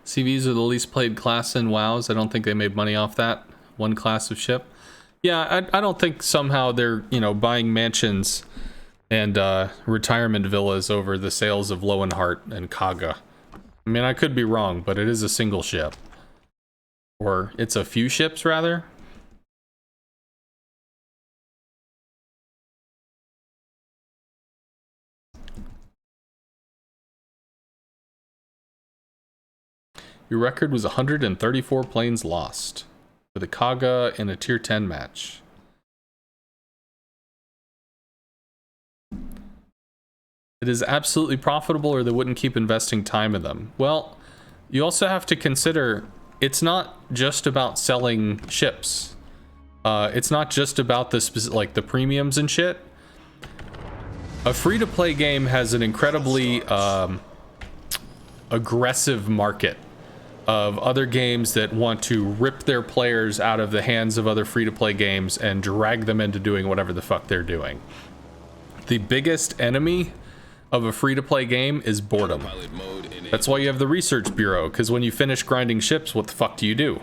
CVs are the least played class in WoWs. I don't think they made money off that one class of ship. Yeah, I don't think somehow they're, you know, buying mansions and retirement villas over the sales of Lowenheart and Kaga. I mean, I could be wrong, but it is a single ship. Or it's a few ships, rather. Your record was 134 planes lost with a Kaga in a tier 10 match. It is absolutely profitable or they wouldn't keep investing time in them. Well, you also have to consider it's not just about selling ships. It's not just about the like the premiums and shit. A free-to-play game has an incredibly aggressive market of other games that want to rip their players out of the hands of other free-to-play games and drag them into doing whatever the fuck they're doing. The biggest enemy of a free-to-play game is boredom. That's why you have the research bureau, because when you finish grinding ships, what the fuck do you do?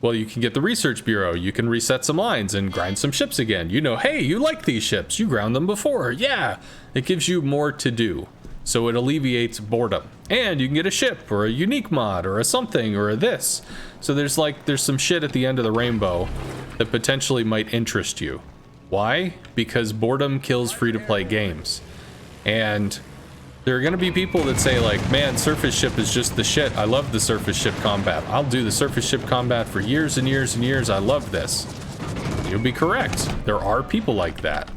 Well, you can get the research bureau, you can reset some lines and grind some ships again. You know, hey, you like these ships, you ground them before, yeah! It gives you more to do, so it alleviates boredom. And you can get a ship, or a unique mod, or a something, or a this. So there's some shit at the end of the rainbow that potentially might interest you. Why? Because boredom kills free-to-play games. And there are going to be people that say like, man, surface ship is just the shit. I love the surface ship combat. I'll do the surface ship combat for years and years and years. I love this. You'll be correct. There are people like that.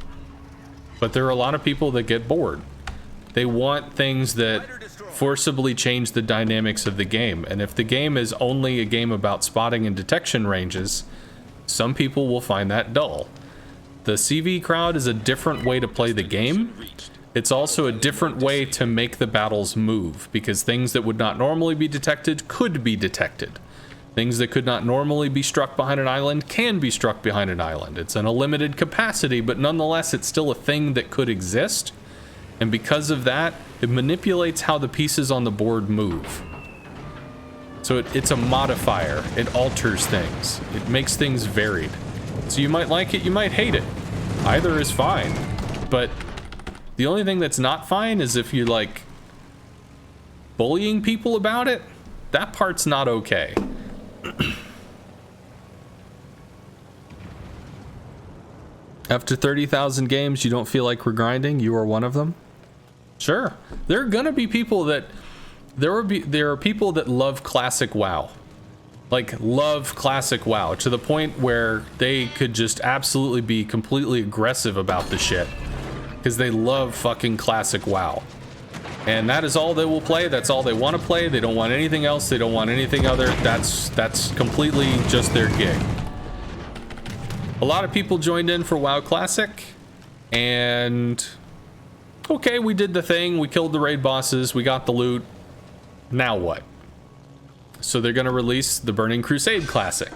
But there are a lot of people that get bored. They want things that forcibly change the dynamics of the game. And if the game is only a game about spotting and detection ranges, some people will find that dull. The CV crowd is a different way to play the game. It's also a different way to make the battles move, because things that would not normally be detected could be detected. Things that could not normally be struck behind an island can be struck behind an island. It's in a limited capacity, but nonetheless, it's still a thing that could exist. And because of that, it manipulates how the pieces on the board move. So it's a modifier. It alters things. It makes things varied. So you might like it, you might hate it. Either is fine, but the only thing that's not fine is if you like bullying people about it. That part's not okay. After 30,000 games, you don't feel like we're grinding? You are one of them? Sure. There are gonna be people that there are people that love classic WoW. Like, love classic WoW to the point where they could just absolutely be completely aggressive about the shit. Because they love fucking classic WoW. And that is all they will play. That's all they want to play. They don't want anything else. They don't want anything other. That's completely just their gig. A lot of people joined in for WoW Classic. And okay, we did the thing. We killed the raid bosses. We got the loot. Now what? So they're going to release the Burning Crusade Classic.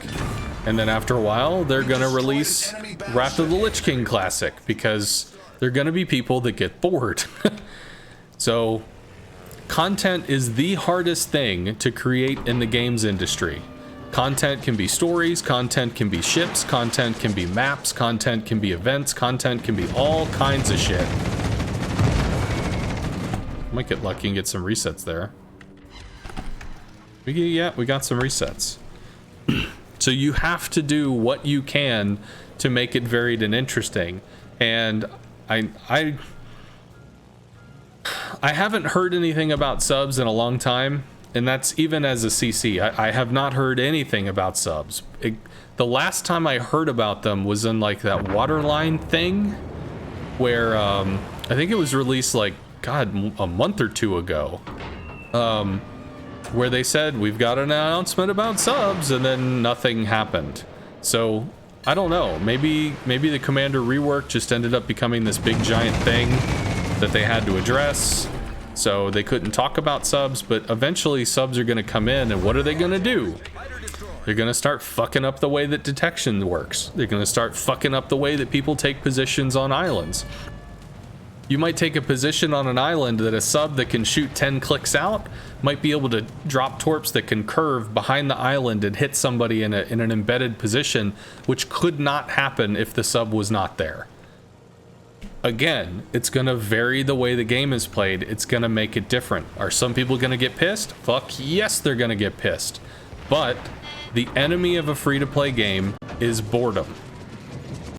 And then after a while, they're going to release Wrath of the Lich King Classic, because there are going to be people that get bored. So content is the hardest thing to create in the games industry. Content can be stories, content can be ships, content can be maps, content can be events, content can be all kinds of shit. Might get lucky and get some resets there. Yeah, we got some resets. So you have to do what you can to make it varied and interesting. And I haven't heard anything about subs in a long time, and that's even as a CC. I have not heard anything about subs. The last time I heard about them was in like that Waterline thing, where I think it was released like, God, a month or two ago. Where they said, we've got an announcement about subs, and then nothing happened. So I don't know, maybe the Commander rework just ended up becoming this big giant thing that they had to address, so they couldn't talk about subs. But eventually subs are going to come in, and what are they going to do? They're going to start fucking up the way that detection works. They're going to start fucking up the way that people take positions on islands. You might take a position on an island that a sub that can shoot 10 clicks out might be able to drop torps that can curve behind the island and hit somebody in an embedded position, which could not happen if the sub was not there. Again, it's going to vary the way the game is played. It's going to make it different. Are some people going to get pissed? Fuck yes, they're going to get pissed. But the enemy of a free-to-play game is boredom.